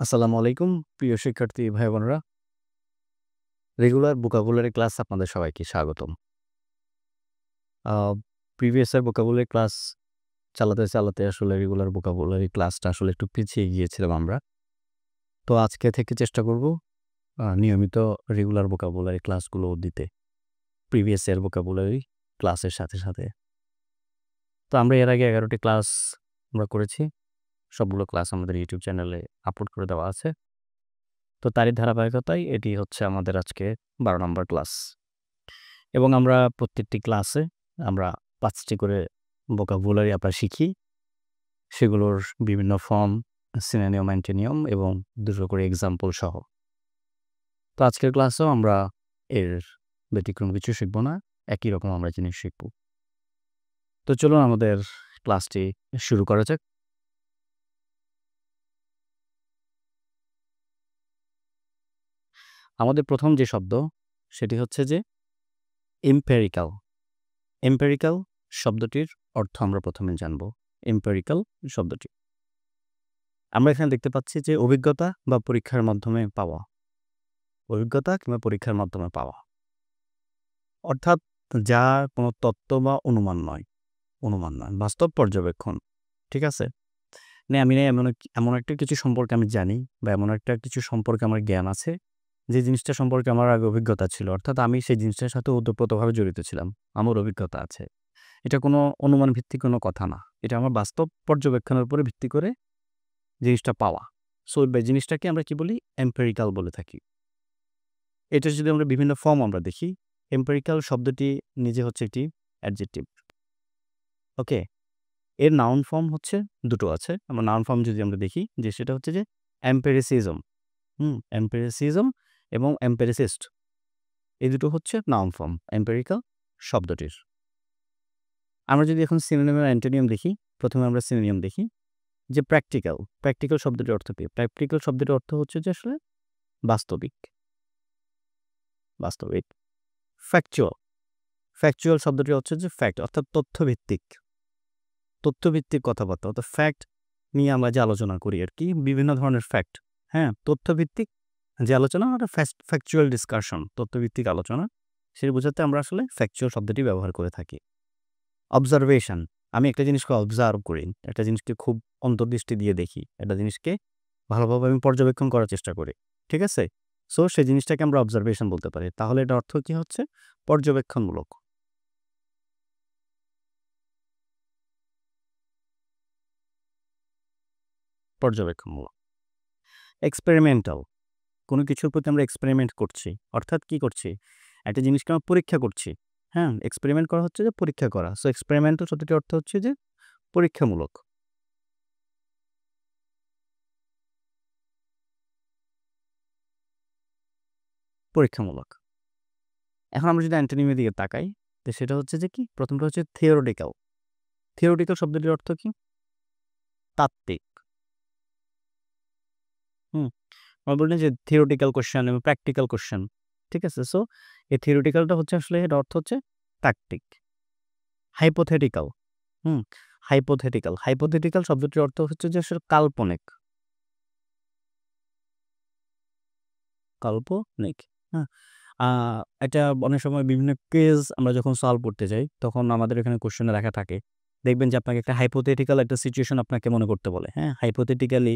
আসসালামু আলাইকুম প্রিয় শিক্ষার্থী ভাই বোনেরা। রেগুলার ভোকাবুলারি ক্লাস আপনাদের সবাইকে স্বাগতম। আ প্রিভিয়াস এর ভোকাবুলারি ক্লাস চালাতে আসলে রেগুলার ভোকাবুলারি ক্লাসটা আসলে একটু পিছিয়ে গিয়েছিলাম আমরা। তো আজকে থেকে চেষ্টা করব নিয়মিত রেগুলার ভোকাবুলারি ক্লাসগুলো দিতে। প্রিভিয়াস এর ভোকাবুলারি ক্লাসের সাথে। তো আমরা এর আগে ১১ টি ক্লাস আমরা করেছি। সবগুলো ক্লাস আমাদের ইউটিউব চ্যানেলে আপলোড করে দেওয়া আছে। তো তারই ধারাবাহিকতায় এটি হচ্ছে আমাদের আজকে ১২ নম্বর ক্লাস। এবং আমরা প্রত্যেকটি ক্লাসে আমরা ৫ টি করে ভোকাবুলারি আমরা শিখি। সেগুলোর বিভিন্ন ফর্ম, সিনোনিম, অ্যান্টোনিম এবং ২ টো করে এক্সাম্পল সহ। তো আজকের ক্লাসেও আমরা এর ব্যতিক্রম কিছু শিখব না। একই রকম আমরা জিনিস শিখব। তো চলুন আমাদের ক্লাসটি শুরু করা যাক। আমাদের প্রথম যে শব্দ সেটি হচ্ছে যে এম্পেরিক্যাল। এম্পেরিক্যাল শব্দটির অর্থ আমরা প্রথমে জানব। এম্পেরিক্যাল শব্দটি আমরা এখানে দেখতে পাচ্ছি যে অভিজ্ঞতা বা পরীক্ষার মাধ্যমে পাওয়া। অভিজ্ঞতা কিংবা পরীক্ষার মাধ্যমে পাওয়া। অর্থাৎ যা কোনো তত্ত্ব বা অনুমান নয়, বাস্তব পর্যবেক্ষণ। ঠিক আছে? আমি এমন একটা কিছু সম্পর্কে আমি জানি বা এমন একটা কিছু সম্পর্কে আমার জ্ঞান আছে, যে জিনিসটা সম্পর্কে আমার আগে অভিজ্ঞতা ছিল। অর্থাৎ আমি সেই জিনিসটার সাথে ওতপ্রোতভাবে জড়িত ছিলাম। আমার অভিজ্ঞতা আছে। এটা কোনো অনুমান ভিত্তিক কোনো কথা না। এটা আমার বাস্তব পর্যবেক্ষণের উপরে ভিত্তি করে জিনিসটা পাওয়া। সো জিনিসটাকে আমরা কি বলি? এম্পেরিক্যাল বলে থাকি। এটা যদি আমরা বিভিন্ন ফর্ম আমরা দেখি, এম্পেরিক্যাল শব্দটি নিজে হচ্ছে একটি অ্যাডজেক্টিভ। ওকে? এর নাউন ফর্ম হচ্ছে ২ টো আছে। আমরা নাউন ফর্ম যদি আমরা দেখি যে সেটা হচ্ছে যে এম্পেরিসিজম, এম্পেরিসিজম এবং এম্পেরিসিস্ট। এই দুটো হচ্ছে নাউন ফর্ম এম্পেরিক্যাল শব্দটির। আমরা যদি এখন সিনোনিম আর অ্যান্টোনিম দেখি, প্রথমে আমরা সিনোনিম দেখি যে প্র্যাকটিক্যাল। প্র্যাকটিক্যাল শব্দটির অর্থ কি? প্র্যাকটিক্যাল শব্দটির অর্থ হচ্ছে যে আসলে বাস্তবিক। ফ্যাকচুয়াল। ফ্যাকচুয়াল শব্দটি হচ্ছে যে ফ্যাক্ট অর্থাৎ তথ্যভিত্তিক কথাবার্তা অর্থাৎ ফ্যাক্ট নিয়ে আমরা যে আলোচনা করি আর কি, বিভিন্ন ধরনের ফ্যাক্ট। তথ্যভিত্তিক যে আলোচনা ওটা ফ্যাকচুয়াল ডিসকাশন, তথ্যভিত্তিক আলোচনা। সেটা বোঝাতে আমরা আসলে ফ্যাকচুয়াল শব্দটি ব্যবহার করে থাকি। অবজারভেশন, আমি একটা জিনিসকে অবজার্ভ করি, একটা জিনিসকে খুব অন্তর্দৃষ্টি দিয়ে দেখি, একটা জিনিসকে ভালোভাবে আমি পর্যবেক্ষণ করার চেষ্টা করি। ঠিক আছে? সো সেই জিনিসটাকে আমরা অবজারভেশন বলতে পারি। তাহলে এটার অর্থ কি হচ্ছে? পর্যবেক্ষণমূলক। এক্সপেরিমেন্টাল, কোনো কিছুর প্রতি আমরা এক্সপেরিমেন্ট করছি। অর্থাৎ কি করছি? একটা জিনিসকে আমরা পরীক্ষা করছি। এক্সপেরিমেন্ট করা হচ্ছে যে পরীক্ষা করা। সো এক্সপেরিমেন্টাল শব্দটির অর্থ হচ্ছে যে পরীক্ষামূলক। পরীক্ষামূলক। এখন আমরা যদি অ্যান্টোনিমের দিকে তাকাই, তো সেটা হচ্ছে যে কি? প্রথমটা হচ্ছে থিওরিটিক্যাল। থিওরিটিক্যাল শব্দটির অর্থ কি? তাত্ত্বিক। হুম? আমরা বললাম যে থিওরিটিক্যাল কোয়েশ্চেন এবং প্র্যাকটিক্যাল কোয়েশ্চেন। ঠিক আছে? সো এই থিওরিটিক্যালটা হচ্ছে আসলে এর অর্থ হচ্ছে তাত্ত্বিক। হাইপোথেটিক্যাল। হুম? হাইপোথেটিক্যাল শব্দটির অর্থ হচ্ছে যে আসলে কাল্পনিক। কাল্পনিক। হ্যাঁ? আ এটা অনেক সময় বিভিন্ন কুইজ আমরা যখন সলভ করতে যাই, তখন আমাদের এখানে কোয়েশ্চেনে লেখা থাকে। দেখবেন যে আপনাকে একটা হাইপোথেটিক্যাল একটা সিচুয়েশন আপনাকে মনে করতে বলে। হাইপোথেটিক্যালি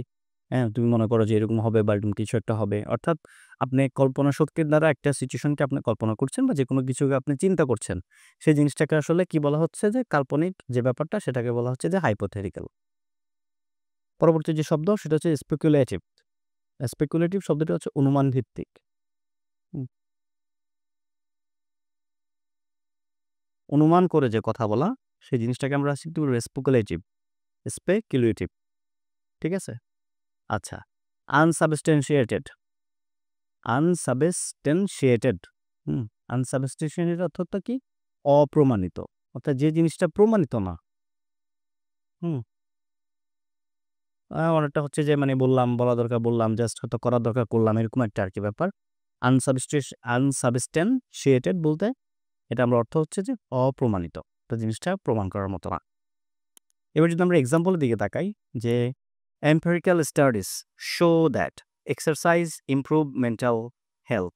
তুমি মনে করো যে এরকম হবে বা এরকম কিছু একটা হবে। অর্থাৎ আপনি কল্পনা শক্তির দ্বারা একটা সিচুয়েশনকে আপনি কল্পনা করছেন বা যেকোনো কিছুকে আপনি চিন্তা করছেন। সেই জিনিসটাকে আসলে কি বলা হচ্ছে যে কাল্পনিক যে ব্যাপারটা সেটাকে বলা হচ্ছে যে হাইপোথেটিক্যাল। পরবর্তী যে শব্দ সেটা হচ্ছে স্পেকুলেটিভ। স্পেকুলেটিভ শব্দটি হচ্ছে অনুমান ভিত্তিক। হুম? অনুমান করে যে কথা বলা, সেই জিনিসটাকে আমরা কিন্তু স্পেকুলেটিভ। ঠিক আছে? আচ্ছা। আনসাবস্টেন্সিয়েটেড। আনসাবস্টেন্সিয়েটেড। হুম? আনসাবস্টেন্সিয়েটেড অর্থটা কি? অপ্রমাণিত। অর্থাৎ যে জিনিসটা প্রমাণিত না। হুম? অনেকটা হচ্ছে যে মানে বলা দরকার বললাম, জাস্ট হয়তো করার দরকার করলাম, এরকম একটা আরকি ব্যাপার। আনসাবস্টেন্সিয়েটেড বলতে এটা আমরা অর্থ হচ্ছে যে অপ্রমাণিত। তো জিনিসটা প্রমাণ করার মতো না। এবার যদি আমরা এক্সাম্পল এর দিকে তাকাই যে empirical studies show that exercise improve mental health.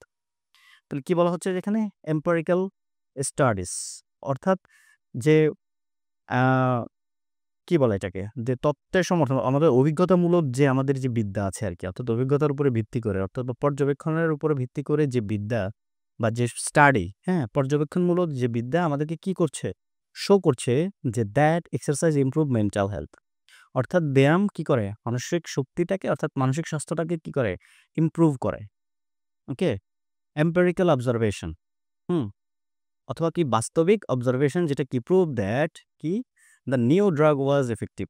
তাহলে কি বলা হচ্ছে যেখানে এম্পেরিক্যাল স্টাডিজ, অর্থাৎ যে কি বলে এটাকে, যে তত্ত্বের সমর্থন, আমাদের অভিজ্ঞতামূলক যে আমাদের যে বিদ্যা আছে আর কি, অর্থাৎ অভিজ্ঞতার উপরে ভিত্তি করে, অর্থাৎ পর্যবেক্ষণের উপরে ভিত্তি করে যে বিদ্যা বা যে স্টাডি, হ্যাঁ, পর্যবেক্ষণমূলক যে বিদ্যা আমাদেরকে কি করছে, শো করছে যে that exercise improve mental health, অর্থাৎ ব্যায়াম কি করে মানসিক শক্তিটাকে, অর্থাৎ মানসিক স্বাস্থ্যটাকে কি করে, ইমপ্রুভ করে। ওকে, এম্পেরিক্যাল অবজারভেশন, হুম, অথবা কি বাস্তবিক অবজারভেশন, যেটা কি প্রুভ দ্যাট কি the new drug was effective,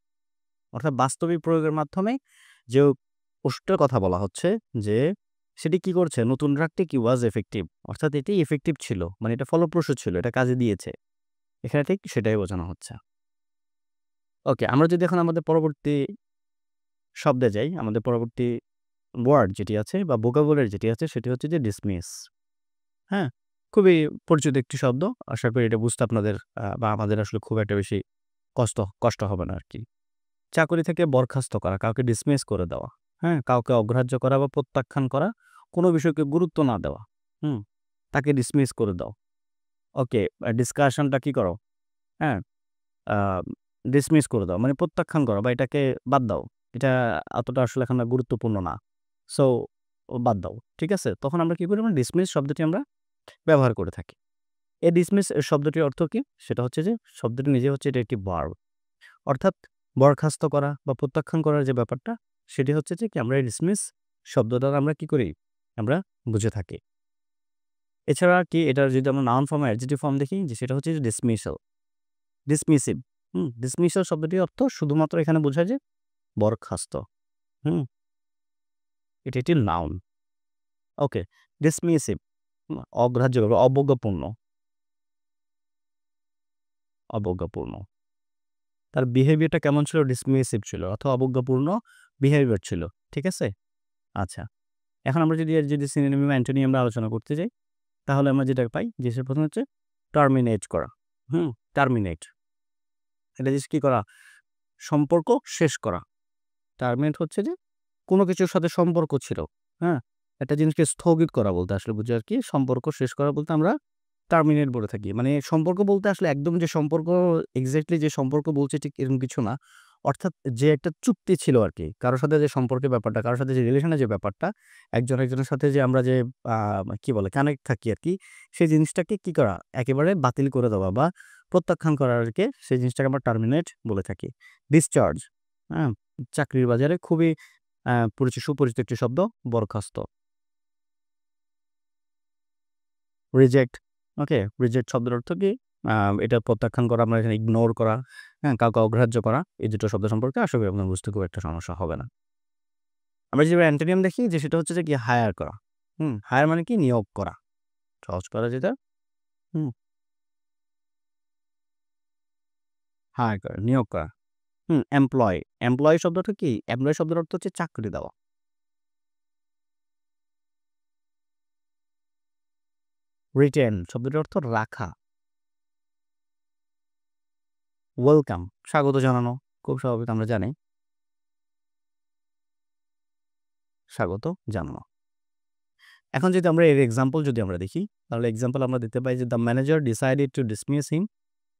অর্থাৎ বাস্তবিক প্রয়োগের মাধ্যমে যে ওষুধটার কথা বলা হচ্ছে যে সেটি কি করছে, নতুন ড্রাগটি কি ওয়াজ এফেক্টিভ, অর্থাৎ এটি এফেক্টিভ ছিল, মানে এটা ফলপ্রসূ ছিল, এটা কাজে দিয়েছে, এখানে ঠিক সেটাই বোঝানো হচ্ছে। ওকে, আমরা যদি এখন আমাদের পরবর্তী শব্দে যাই, আমাদের পরবর্তী ওয়ার্ড যেটি আছে বা ভোকাবুলারি যেটি আছে সেটি হচ্ছে যে ডিসমিস। হ্যাঁ, খুবই পরিচিত একটি শব্দ, আশা করি এটা বুঝতে আপনাদের বা আমাদের আসলে খুব একটা বেশি কষ্ট হবে না আর কি। চাকরি থেকে বরখাস্ত করা, কাউকে ডিসমিস করে দেওয়া, হ্যাঁ, কাউকে অগ্রাহ্য করা বা প্রত্যাখ্যান করা, কোনো বিষয়কে গুরুত্ব না দেওয়া, হুম, তাকে ডিসমিস করে দাও। ওকে, ডিসকাশনটা কি করো, হ্যাঁ, ডিসমিস করে দাও মানে প্রত্যাখ্যান করো বা এটাকে বাদ দাও, এটা অতটা আসলে এখন আর গুরুত্বপূর্ণ না, সো বাদ দাও, ঠিক আছে। তখন আমরা কি করি, আমরা ডিসমিস শব্দটি আমরা ব্যবহার করে থাকি। এই ডিসমিস শব্দটির অর্থ কি, সেটা হচ্ছে যে শব্দটি নিজে হচ্ছে এটা একটি ভার্ব, অর্থাৎ বরখাস্ত করা বা প্রত্যাখ্যান করার যে ব্যাপারটা, সেটি হচ্ছে যে কি আমরা এই ডিসমিস শব্দটা আমরা কি করি, আমরা বুঝে থাকি। এছাড়া কি এটার যদি আমরা নাউন ফর্ম অ্যাডজেক্টিভ ফর্ম দেখি, যে সেটা হচ্ছে যে ডিসমিসাল, ডিসমিসিভ। ডিসমিসাল শব্দটির অর্থ শুধুমাত্র এখানে বোঝায় যে বরখাস্ত। হুম, এটি একটি নাউন। ওকে, ডিসমিসিভ অগ্রাহ্য বা অবজ্ঞাপূর্ণ, অবজ্ঞাপূর্ণ। তার বিহেভিয়ারটা কেমন ছিল, ডিসমিসিভ ছিল অথবা অবজ্ঞাপূর্ণ বিহেভিয়ার ছিল, ঠিক আছে। আচ্ছা, এখন আমরা যদি সিনোনিম অ্যান্টোনিম আমরা আলোচনা করতে যাই, তাহলে আমরা যেটা পাই যে সে প্রথম হচ্ছে টার্মিনেট করা। টার্মিনেট, এটা জিনিস কি করা, সম্পর্ক শেষ করা। টার্মিনেট হচ্ছে যে কোনো কিছুর সাথে সম্পর্ক ছিল, হ্যাঁ, একটা জিনিসকে স্থগিত করা বলতে আসলে বুঝি আর কি, সম্পর্ক শেষ করা বলতে আমরা টার্মিনেট বলে থাকি। মানে সম্পর্ক বলতে আসলে একদম যে সম্পর্ক, এক্স্যাক্টলি যে সম্পর্ক বলছে ঠিক এরকম কিছু না, অর্থাৎ যে একটা চুক্তি ছিল আর কি, কারোর সাথে যে সম্পর্কের ব্যাপারটা, কারোর সাথে যে রিলেশনের যে ব্যাপারটা, একজন একজনের সাথে যে আমরা যে কি বলে কানেক্ট থাকি আর কি, সেই জিনিসটাকে কি করা, একেবারে বাতিল করে দেওয়া বা প্রত্যাখ্যান করা আর কি, সেই জিনিসটাকে আমরা টার্মিনেট বলে থাকি। ডিসচার্জ, হ্যাঁ, চাকরির বাজারে খুবই সুপরিচিত একটি শব্দ, বরখাস্ত। রিজেক্ট, ওকে, রিজেক্ট শব্দের অর্থ কি, এটা প্রত্যাখ্যান করা, আমরা এখানে ইগনোর করা, হ্যাঁ, কাউকে অগ্রাহ্য করা। এই দুটো শব্দ সম্পর্কে আশা করি আপনার বুঝতে খুব একটা সমস্যা হবে না। আমরা যদি অ্যান্টোনিম দেখি, যে সেটা হচ্ছে যে কি হায়ার করা। হায়ার মানে কি, নিয়োগ করা, সহজ করা যেটা। হুম, হায়ার করা, নিয়োগ করা। এমপ্লয়, এমপ্লয় শব্দটা কি, এমপ্লয় শব্দের অর্থ হচ্ছে চাকরি দেওয়া। রিটেন শব্দটির অর্থ রাখা। ওয়েলকাম, স্বাগত জানানো, খুব স্বাভাবিক, আমরা জানি স্বাগত জানানো। এখন যদি আমরা এর এক্সাম্পল যদি আমরা দেখি, তাহলে এক্সাম্পল আমরা দেখতে পাই যে the manager decided to dismiss him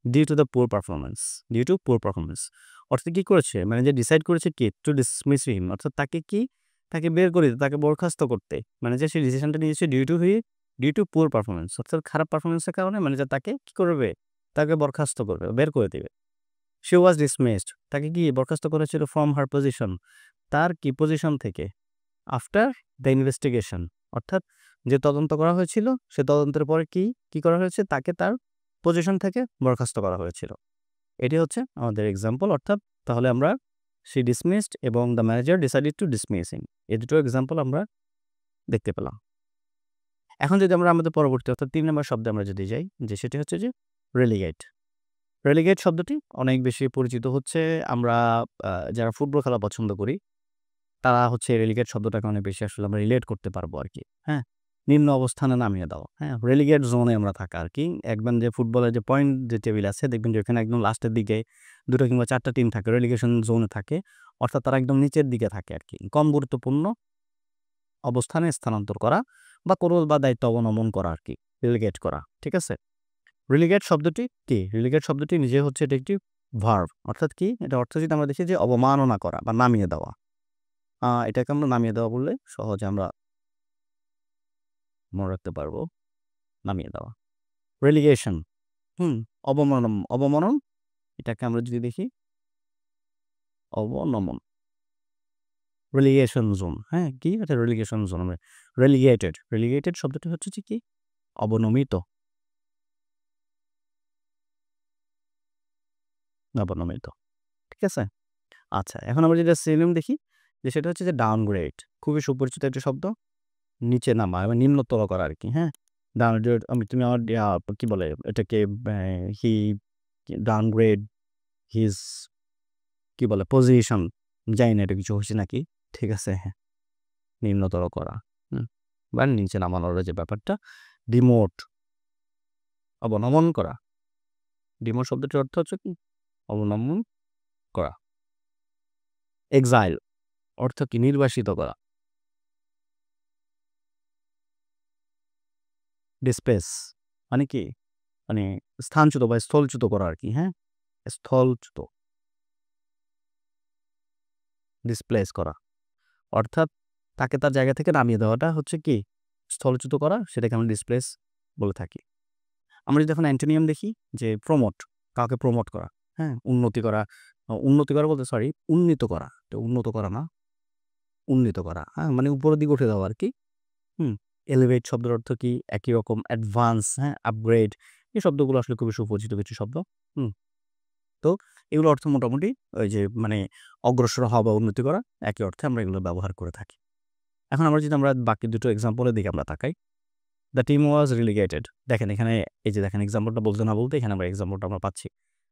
due to the poor performance, due to poor performance, অর্থাৎ কি করেছে, ম্যানেজার ডিসাইড করেছে কি, টু ডিসমিস হিম, অর্থাৎ তাকে কি, তাকে বের করে দিতে, তাকে বরখাস্ত করতে। ম্যানেজার সেই ডিসিশনটা নিয়েছে ডিউ টু পুয়ার পারফরমেন্স, অর্থাৎ খারাপ পারফরমেন্সের কারণে ম্যানেজার তাকে কি করবে, তাকে বরখাস্ত করবে, বের করে দেবে। শি ওয়াজ ডিসমিসড, তাকে কি বরখাস্ত করেছিল ফ্রম হার পজিশন, তার কি পজিশন থেকে, আফটার দ্য ইনভেস্টিগেশন, অর্থাৎ যে তদন্ত করা হয়েছিল সে তদন্তের পরে কি করা হয়েছে, তাকে তার পজিশন থেকে বরখাস্ত করা হয়েছিল। এটি হচ্ছে আমাদের এক্সাম্পল, অর্থাৎ তাহলে আমরা শি ডিসমিসড এবং the manager decided to dismiss him, এই দুটো এক্সাম্পল আমরা দেখতে পেলাম। এখন যদি আমরা আমাদের পরবর্তী অর্থাৎ 3 নম্বর শব্দে আমরা যদি যাই, যে সেটি হচ্ছে যে রেলিগেট। রেলিগেট শব্দটি অনেক বেশি পরিচিত হচ্ছে, আমরা যারা ফুটবল খেলা পছন্দ করি তারা হচ্ছে রেলিগেট শব্দটাকে অনেক বেশি আসলে আমরা রিলেট করতে পারবো আর কি, হ্যাঁ। নিম্ন অবস্থানে নামিয়ে দেওয়া, হ্যাঁ? রেলিগেট জোনে আমরা থাকা আর কি। দেখবেন যে ফুটবলের যে পয়েন্ট যে টেবিল আছে, দেখবেন যে ওখানে একদম লাস্টের দিকে 2টা কিংবা 4টা টিম থাকে, রেলিগেশন জোনে থাকে। অর্থাৎ তারা একদম নিচের দিকে থাকে আর কি। কম গুরুত্বপূর্ণ অবস্থানে স্থানান্তর করা বা কোনো বা দায়িত্ব অবলম্বন করা আর কি, রেলিগেট করা। ঠিক আছে? রেলিগেট শব্দটি কি? রেলিগেট শব্দটি নিজে হচ্ছে এটা একটি ভার্ব। অর্থাৎ কি? এটা অর্থ যদি আমরা দেখি যে অবমাননা করা বা নামিয়ে দেওয়া। এটাকে আমরা নামিয়ে দেওয়া বললে সহজে আমরা মনে রাখতে পারবো। নামিয়ে দেওয়া। রেলিগেশন, অবমানন এটাকে আমরা যদি দেখি অবনমন। রেলিগেশন জোন, হ্যাঁ? কি? এটা রেলিগেশন জোন। রেলিগেটেড শব্দটি হচ্ছে যে কি? অবনমিত। অবনমিত। ঠিক আছে? আচ্ছা, এখন আমরা যেটা সিনোনিম দেখি যে সেটা হচ্ছে যে ডাউনগ্রেড। খুবই সুপরিচিত একটি শব্দ। নিচে নামা এবং নিম্নতর করা আর কি, হ্যাঁ? ডাউনগ্রেড তুমি আমার কি বলে এটাকে হি ডাউনগ্রেড হিজ কি বলে পজিশন, জানি না এটা কিছু হয়েছে নাকি। ঠিক আছে? হ্যাঁ, নিম্নতর করা, বা নিচে নামানোর যে ব্যাপারটা। ডিমোট, অবনমন করা। ডিমোট শব্দটির অর্থ হচ্ছে কি? অবনমন করা। এক্সাইল অর্থ কি? নির্বাসিত করা। ডিসপ্লেস মানে কি? মানে স্থানচ্যুত বা স্থলচ্যুত করা আর কি, হ্যাঁ? স্থলচ্যুত, ডিসপ্লেস করা। অর্থাৎ তাকে তার জায়গা থেকে নামিয়ে দেওয়াটা হচ্ছে কি? স্থলচ্যুত করা, সেটাকে আমরা ডিসপ্লেস বলে থাকি। আমরা যদি এখন অ্যান্টোনিয়াম দেখি যে প্রমোট, কাউকে প্রমোট করা, হ্যাঁ? উন্নতি করা বলতে উন্নীত করা। তো উন্নত করা না, উন্নীত করা, হ্যাঁ? মানে উপরের দিকে উঠে দেওয়া আর কি। এলিভেট শব্দের অর্থ কি? একই রকম। অ্যাডভান্স, হ্যাঁ? আপগ্রেড, এই শব্দগুলো আসলে খুবই সুপরিচিত কিছু শব্দ। হুম তো এগুলো অর্থ মোটামুটি ওই যে মানে অগ্রসর হওয়া বা উন্নতি করা, একই অর্থে আমরা এগুলো ব্যবহার করে থাকি। এখন আমরা বাকি দুটো এক্সাম্পলের দিকে আমরা তাকাই। The team was relegated. দেখেন এখানে এই যে দেখেন এক্সাম্পলটা বলতে না বলতে এখানে আমরা এক্সাম্পলটা আমরা পাচ্ছি।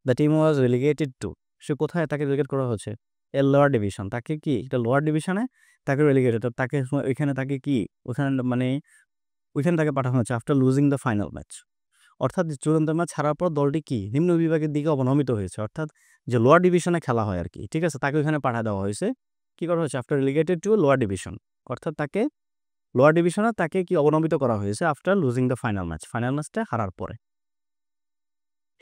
দ্য টিম ওয়াজ রিলিগেটেড টু, সে কোথায় তাকে রিলিগেট করা হয়েছে? এ লোয়ার ডিভিশন। তাকে কি? এটা লোয়ার ডিভিশনে তাকে রিলিগেটেড, তাকে ওইখানে তাকে কি? ওখানে মানে ওইখানে তাকে পাঠানো হচ্ছে after losing the final match. অর্থাৎ চূড়ান্ত ম্যাচ হারার পর দলটি কি? নিম্ন বিভাগের দিকে অবনমিত হয়েছে। অর্থাৎ যে লোয়ার ডিভিশনে খেলা হয় আর কি, ঠিক আছে? তাকে ওইখানে পাঠিয়ে দেওয়া হয়েছে। কি করা হয়েছে? After relegated to lower division. অর্থাৎ তাকে লোয়ার ডিভিশনে তাকে কি অবনমিত করা হয়েছে after losing the final match, final ম্যাচটা হারার পরে।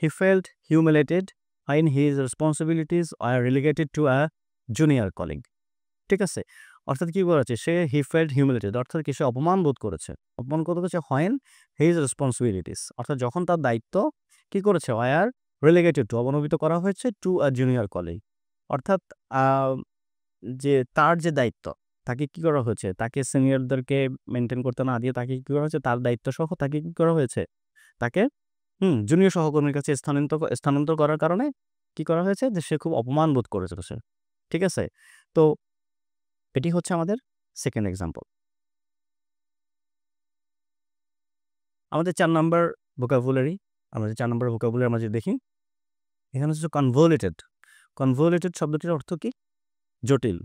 He felt humiliated when his responsibilities are relegated to a junior colleague. ঠিক আছে? অর্থাৎ কি বলা হচ্ছে? হি ফেল্ট হিউমিলেটেড অর্থাৎ কি? সে অপমান বোধ করেছে। অপমান বোধ করেছে when his responsibilities অর্থাৎ যখন তার দায়িত্ব কি করেছে? were relegated to অবনমিত করা হয়েছে to a junior colleague। অর্থাৎ আ যে তার যে দায়িত্ব, তাকে কি করা হয়েছে? তাকে সিনিয়রদেরকে মেইনটেইন করতে না দিয়ে তাকে কি করা হয়েছে? তার দায়িত্ব সহ তাকে কি করা হয়েছে? তাকে জুনিয়র সহকর্মীর কাছে স্থানান্তর করার কারণে কি করা হয়েছে? যে সে খুব অপমান বোধ করেছে সে। ঠিক আছে? তো এটি হচ্ছে আমাদের সেকেন্ড এক্সাম্পল। আমাদের 4 নাম্বার ভোকাবুলারি, আমরা যে 4 নাম্বার ভোকাবুলারি আমরা যদি দেখি, এখানে হচ্ছে কনভলিউটেড। কনভলিউটেড শব্দটির অর্থ কি? জটিল।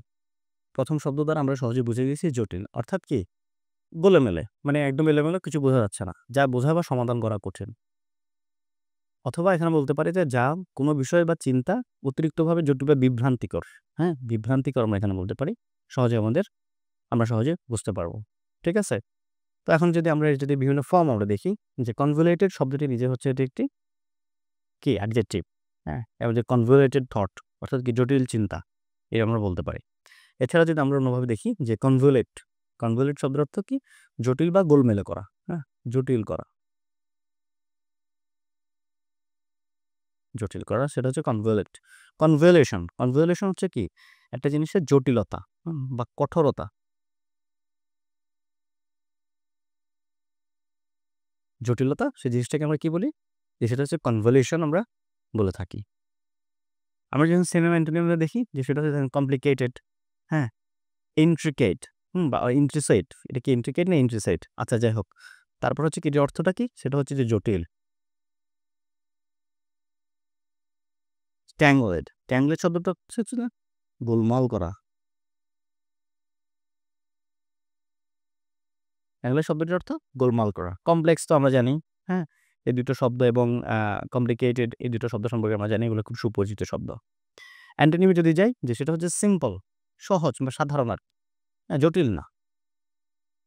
প্রথম শব্দ দ্বারা আমরা সহজে বুঝে গেছি জটিল। অর্থাৎ কি? গোলেমেলে, মানে একদম এলোমেলো, কিছু বোঝা যাচ্ছে না। যা বোঝা বা সমাধান করা কঠিন। অথবা এখানে বলতে পারি যে যা কোনো বিষয় বা চিন্তা অতিরিক্তভাবে জটিল বা বিভ্রান্তিকর, হ্যাঁ? বিভ্রান্তিকর আমরা এখানে বলতে পারি। আমরা সহজে বুঝতে পারবো। ঠিক আছে? তো এখন আমরা যদি বিভিন্ন ফর্ম আমরা দেখি যে কনভলিউটেড শব্দটি নিজে হচ্ছে এটি একটি কি? অ্যাডজেক্টিভ, হ্যাঁ? এবং যে কনভলিউটেড থট অর্থাৎ কি? জটিল চিন্তা, এটা আমরা বলতে পারি। এছাড়া যদি আমরা অন্যভাবে দেখি যে কনভলিউট শব্দের অর্থ কি? জটিল বা গোলমেলে করা, হ্যাঁ? জটিল করা, সেটা হচ্ছে কনভলিউট। কনভলিউশন হচ্ছে কি? একটা জিনিসের জটিলতা, বা কঠোরতা। জটিলতা, সেই জিনিসটাকে আমরা কি বলি? যে সেটা হচ্ছে কনভলিউশন আমরা বলে থাকি। আমরা যখন সিনোনিম অ্যান্টোনিম দেখি যে সেটা হচ্ছে কমপ্লিকেটেড, হ্যাঁ? ইন্ট্রিকেট, বা ইন্ট্রিসেট। এটা কি ইন্ট্রিকেট না ইন্ট্রিসেট? আচ্ছা, যাই হোক। তারপর হচ্ছে কি যে অর্থটা কি? সেটা হচ্ছে যে জটিল। ট্যাংলেড শব্দটা হচ্ছে না গোলমাল করা। অ্যাঙ্গুলার শব্দটির অর্থ গোলমাল করা। কমপ্লেক্স তো আমরা জানি, হ্যাঁ? এই দুটো শব্দ এবং কমপ্লিকেটেড এই দুটো শব্দ সম্পর্কে আমরা জানি, এগুলো খুব সুপরিচিত শব্দ। অ্যান্টোনিমে যদি যাই, যে সেটা হচ্ছে সিম্পল, সহজ বা সাধারণ আর কি। হ্যাঁ, জটিল না,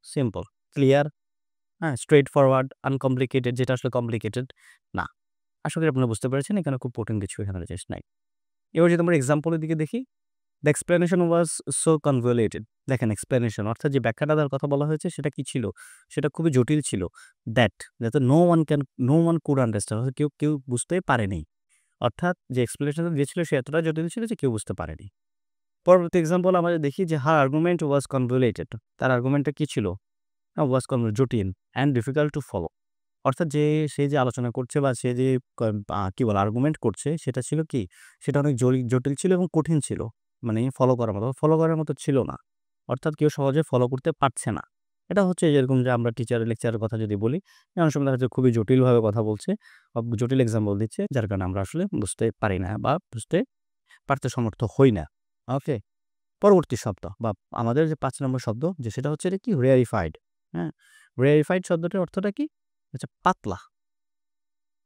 সিম্পল, ক্লিয়ার, হ্যাঁ, স্ট্রেইট ফরওয়ার্ড, আনকমপ্লিকেটেড যেটা আসলে কমপ্লিকেটেড না। আশা করি আপনারা বুঝতে পেরেছেন, এখানে খুব কঠিন কিছু এখানে জিনিস নাই। এবার যদি আমরা এক্সাম্পলের দিকে দেখি, the explanation was so convoluted. দেখেন এক্সপ্লেনেশন অর্থাৎ যে ব্যাখ্যাটা দেওয়ার কথা বলা হয়েছে সেটা কি ছিল? সেটা খুবই জটিল ছিল। যাতে নো ওয়ান কুড আন্ডারস্ট্যান্ড, অর্থাৎ কেউ বুঝতেই পারেনি। অর্থাৎ যে এক্সপ্লেনেশনটা দিয়েছিল সে এতটা জটিল ছিল যে কেউ বুঝতে পারেনি। পরবর্তী এক্সাম্পল আমরা দেখি যে হার আর্গুমেন্ট ওয়াজ কনভলিউটেড। তার আর্গুমেন্টটা কি ছিল? জটিল অ্যান্ড ডিফিকাল্ট টু ফলো। অর্থাৎ সে যে আলোচনা করছে বা সে যে কি বলে আর্গুমেন্ট করছে সেটা ছিল কি? সেটা অনেক জটিল ছিল এবং কঠিন ছিল। মানে ফলো করার মতো ছিল না। অর্থাৎ কেউ সহজে ফলো করতে পারছে না। এটা হচ্ছে যেরকম যে আমরা লেকচারের কথা যদি বলি, অনেক সময় দেখা যাচ্ছে খুবই জটিলভাবে কথা বলছে বা জটিল এক্সাম্পল দিচ্ছে, যার কারণে আমরা আসলে বুঝতে পারি না বা বুঝতে পারতে সমর্থ হই না। ওকে? পরবর্তী শব্দ বা আমাদের যে ৫ নম্বর শব্দ যে সেটা হচ্ছে কি? রেয়ারিফাইড। হ্যাঁ? রেয়ারিফাইড শব্দটির অর্থটা কি? হচ্ছে পাতলা।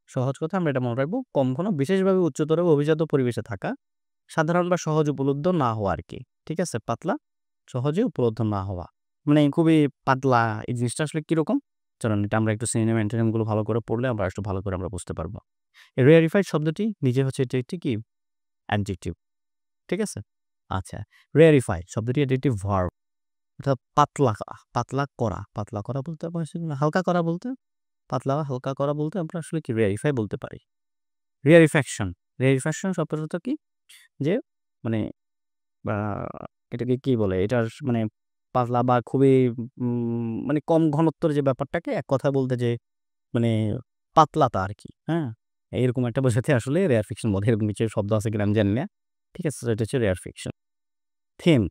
সহজ কথা আমরা এটা মনে রাখবো। কম ঘন, বিশেষভাবে উচ্চতর ও অভিজাত পরিবেশে থাকা, সাধারণ বা সহজ উপলব্ধ না হওয়া আরকি। ঠিক আছে? পাতলা, সহজে উপলব্ধ না হওয়া। মানে খুবই পাতলা, এই জিনিসটা আসলে কিরকম? চলুন এটা আমরা একটু সিনোনিম, অ্যান্টোনিম গুলো ভালো করে পড়লে আমরা একটু ভালো করে আমরা বুঝতে পারবো। এই রেয়ারিফাইড শব্দটি নিজে হচ্ছে এটি একটি কি? অ্যাডজেক্টিভ। ঠিক আছে? আচ্ছা, রেয়ারিফাই শব্দটি এটি একটি ভার্ব। অর্থাৎ পাতলা করা। পাতলা করা বলতে হালকা করা বলতে, পাতলা হালকা করা বলতে আমরা আসলে কি রেয়ারিফাই বলতে পারি। রেয়ারিফ্যাকশন। রেয়ারিফ্যাকশন শব্দটা তো কি? যে মানে বা এটাকে কি বলে? এটার মানে পাতলা বা খুবই মানে কম ঘনত্বের যে ব্যাপারটাকে এক কথায় বলতে যে মানে পাতলাতা আরকি, হ্যাঁ? এরকম একটা বোঝাতে আসলে রেয়ারফিকশন বলে। এরকম কিছু শব্দ আছে কিনা আমি জানি না। ঠিক আছে? তো এটা হচ্ছে রেয়ারফিকশন। থিম,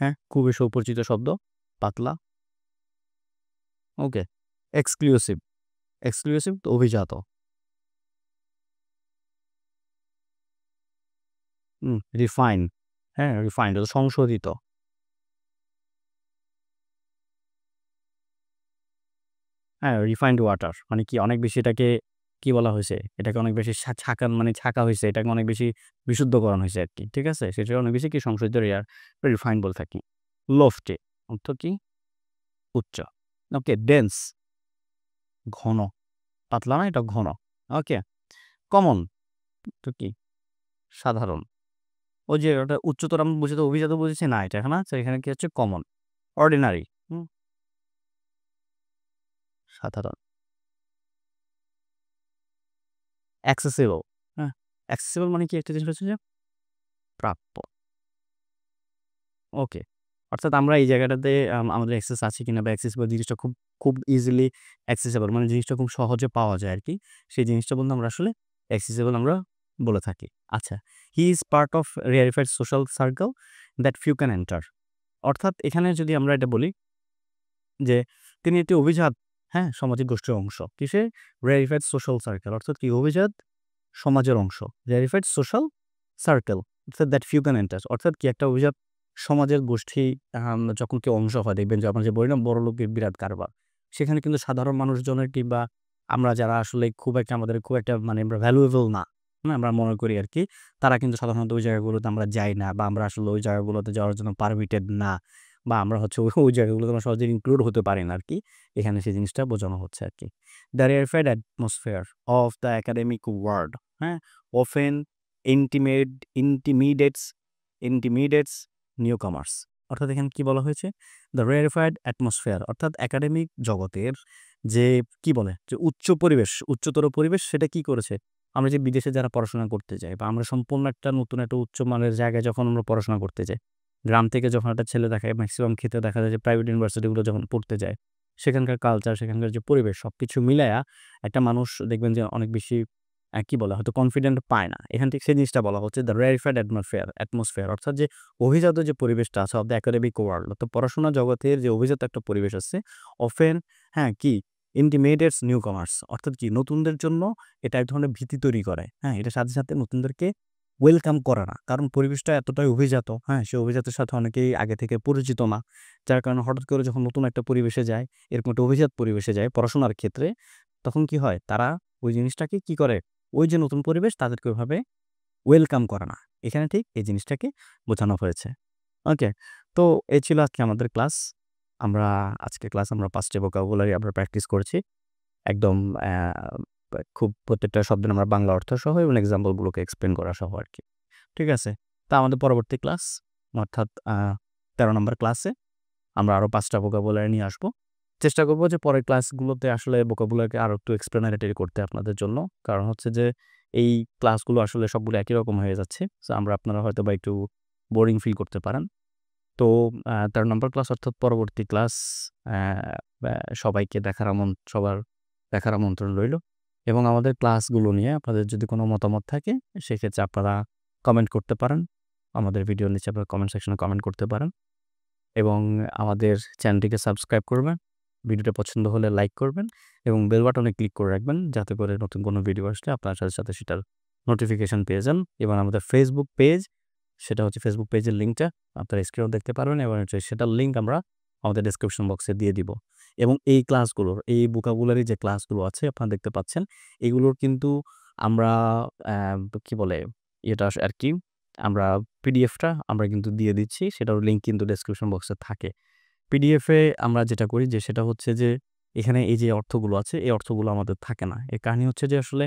হ্যাঁ? খুবই সুপরিচিত শব্দ। পাতলা, ওকে। এক্সক্লুসিভ। এক্সক্লুসিভ তো অভিজাত। রিফাইন, হ্যাঁ? রিফাইন্ড সংশোধিত। হ্যাঁ, রিফাইন্ড ওয়াটার মানে কি অনেক বেশি এটাকে কি বলা হইছে? এটাকে অনেক বেশি ছাঁকা হইছে। এটাকে অনেক বেশি বিশুদ্ধকরণ হইছে আরকি। ঠিক আছে? সেটা অনেক বেশি কি সংশোধিত রিফাইন্ড বলে থাকি। লোফটি অর্থ কি? উচ্চ। ওকে, ডেন্স ঘন। পাতলা না, এটা ঘন। ওকে, কমন তো কি? সাধারণ। ওই যে ওটা উচ্চতর আমরা বুঝি তো অভিজাত বুঝেছি না এটা, না? তো এখানে কি হচ্ছে কমন। অর্ডিনারি, সাধারণ। অ্যাক্সেসিবল, হ্যাঁ? অ্যাক্সেসিবল মানে কি? একটা জিনিস হচ্ছে যে প্রাপ্য। ওকে। অর্থাৎ আমরা এই জায়গাটাতে আমাদের অ্যাক্সেস আছে কিনা বা অ্যাক্সেসিবল জিনিসটা খুব ইজিলি অ্যাক্সেসিবল মানে জিনিসটা খুব সহজে পাওয়া যায় আরকি। সেই জিনিসটা বলতে আমরা আসলে অ্যাক্সেসিবল আমরা বলে থাকি। আচ্ছা, he is part of rarefied social circle that few can enter. অর্থাৎ এখানে যদি আমরা এটা বলি যে তিনি একটি অভিজাত, হ্যাঁ, সামাজিক গোষ্ঠীর অংশ। কিসের? রেয়ারিফাইড সোশ্যাল সার্কেল অর্থাৎ কি? অভিজাত সমাজের অংশ। রেয়ারিফাইড সোশ্যাল সার্কেল অর্থাৎ দ্যাট ফিউ ক্যান এন্টার অর্থাৎ কি? একটা অভিজাত সমাজের গোষ্ঠী যখন কেউ অংশ হয় দেখবেন যে আমরা যে বলি না বড়লোকের বিরাট কারবার। সেখানে কিন্তু সাধারণ মানুষজনের কিংবা আমরা যারা আসলে আমাদের খুব একটা মানে আমরা ভ্যালুয়েবল না, হ্যাঁ? আমরা মনে করি আরকি। তারা কিন্তু সাধারণত ওই জায়গাগুলোতে আমরা যাই না বা আমরা আসলে ওই জায়গাগুলোতে যাওয়ার জন্য পারমিটেড না বা আমরা হচ্ছে ওই জায়গাগুলোতে আমরা সহজে ইনক্লুড হতে পারি না আরকি। এখানে সেই জিনিসটা বোঝানো হচ্ছে আরকি। The rarefied atmosphere of the academic world, হ্যাঁ? often intimate intimidates intimidates newcomers অর্থাৎ এখানে কি বলা হয়েছে? দ্য রেয়ারিফাইড অ্যাটমসফিয়ার অর্থাৎ একাডেমিক জগতের যে কি বলে? যে উচ্চতর পরিবেশ সেটা কি করেছে? আমরা যে বিদেশে যারা পড়াশোনা করতে যাই বা আমরা সম্পূর্ণ একটা নতুন একটা উচ্চমানের জায়গায় যখন আমরা পড়াশোনা করতে যাই, গ্রাম থেকে যখন একটা ছেলে দেখায় ম্যাক্সিমাম ক্ষেত্রে দেখা যায় যে প্রাইভেট ইউনিভার্সিটিগুলো যখন পড়তে যায়, সেখানকার কালচার, সেখানকার যে পরিবেশ সবকিছু মিলায়া একটা মানুষ দেখবেন যে অনেক বেশি কি বলে? হয়তো কনফিডেন্ট পায় না। এখান থেকে সেই জিনিসটা বলা হচ্ছে দ্য রেয়ারিফাইড অ্যাটমসফিয়ার অর্থাৎ যে অভিজাত যে পরিবেশটা আছে অফ দ্য একাডেমিক ওয়ার্ল্ড অর্থাৎ পড়াশোনা জগতের যে অভিজাত একটা পরিবেশ আছে অফেন, হ্যাঁ, কি? ইন্টিমিডেটস নিউকামার্স অর্থাৎ কি? নতুনদের জন্য এটা এক ধরনের ভীতি তৈরি করে। হ্যাঁ? এটার সাথে নতুনদেরকে ওয়েলকাম করে না। কারণ পরিবেশটা এতটাই অভিজাত, হ্যাঁ? সে অভিজাতের সাথে অনেকেই আগে থেকে পরিচিত না। যার কারণে হঠাৎ করে যখন নতুন একটা পরিবেশে যায়, এরকম একটা অভিজাত পরিবেশে যায় পড়াশোনার ক্ষেত্রে, তখন কি হয়? তারা ওই জিনিসটাকে কি করে? ওই যে নতুন পরিবেশ তাদেরকে ওইভাবে ওয়েলকাম করে না। এখানে ঠিক এই জিনিসটাকে বোঝানো হয়েছে। ওকে? তো এই ছিল আজকে আমাদের ক্লাস। আমরা আজকে ক্লাস আমরা ৫ টি ভোকাবুলারি আমরা প্র্যাকটিস করেছি। একদম খুব প্রত্যেকটা শব্দের আমরা বাংলা অর্থ সহ এবং এক্সাম্পল গুলোকে এক্সপ্লেইন করা সহ আরকি। ঠিক আছে? তা আমাদের পরবর্তী ক্লাস অর্থাৎ ১৩ নাম্বার ক্লাসে আমরা আরো ৫ টা ভোকাবুলারি নিয়ে আসবো। চেষ্টা করব যে পরের ক্লাসগুলোতে আসলে ভোকাবুলারিকে আরো একটু explanatory করতে আপনাদের জন্য। কারণ হচ্ছে যে এই ক্লাসগুলো আসলে সবগুলো একই রকম হয়ে যাচ্ছে। সো আপনারা হয়তোবা একটু বোরিং ফিল করতে পারেন। তো ১৩ নম্বর ক্লাস অর্থাৎ পরবর্তী ক্লাস অ্যা ব্যা সবাইকে সবার দেখার আমন্ত্রণ রইলো এবং আমাদের ক্লাসগুলো নিয়ে আপনাদের যদি কোনো মতামত থাকে সেক্ষেত্রে আপনারা কমেন্ট করতে পারেন। আমাদের ভিডিওর নিচে আপনারা কমেন্ট সেকশনে কমেন্ট করতে পারেন এবং আমাদের চ্যানেলটিকে সাবস্ক্রাইব করবেন। ভিডিওটা পছন্দ হলে লাইক করবেন এবং বেল বাটনে ক্লিক করে রাখবেন যাতে করে নতুন কোনো ভিডিও আসলে আপনার সাথে, সাথে সেটার নোটিফিকেশন পেয়ে যান এবং আমাদের ফেসবুক পেজ সেটা হচ্ছে ফেসবুক পেজের লিঙ্কটা আপনারা স্ক্রিনেও দেখতে পারবেন এবং সেটার লিঙ্ক আমরা আমাদের ডেসক্রিপশন বক্সে দিয়ে দিব এবং এই ক্লাসগুলোর এই ভোকাবুলারি যে ক্লাসগুলো আছে আপনারা দেখতে পাচ্ছেন এগুলোর কিন্তু আমরা কি বলে এটা আরকি আমরা পিডিএফটা আমরা কিন্তু দিয়ে দিচ্ছি সেটার লিঙ্ক কিন্তু ডেসক্রিপশন বক্সে থাকে। পিডিএফে আমরা যেটা করি যে সেটা হচ্ছে যে এখানে এই যে অর্থগুলো আছে এই অর্থগুলো আমাদের থাকে না। এর কাহিনী হচ্ছে যে আসলে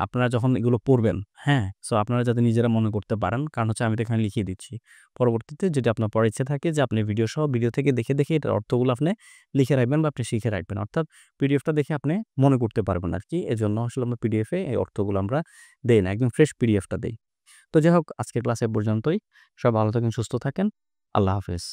আপনারা যখন এগুলো পড়বেন, হ্যাঁ? সো আপনারা যাতে নিজেরা মনে করতে পারেন। কারণ হচ্ছে আমি তো এখানে লিখিয়ে দিচ্ছি। পরবর্তীতে যদি আপনার পড়ার ইচ্ছে থাকে যে আপনি ভিডিও থেকে দেখে, দেখে এটার অর্থগুলো আপনি লিখে রাখবেন বা আপনি শিখে রাখবেন। অর্থাৎ পিডিএফটা দেখে আপনি মনে করতে পারবেন আরকি। এজন্য আসলে আমরা পিডিএফে এই অর্থগুলো আমরা দেই না। একদম ফ্রেশ পিডিএফটা দেই। তো যাই হোক আজকের ক্লাস এ পর্যন্তই। সবাই ভালো থাকেন, সুস্থ থাকেন। আল্লাহ হাফেজ।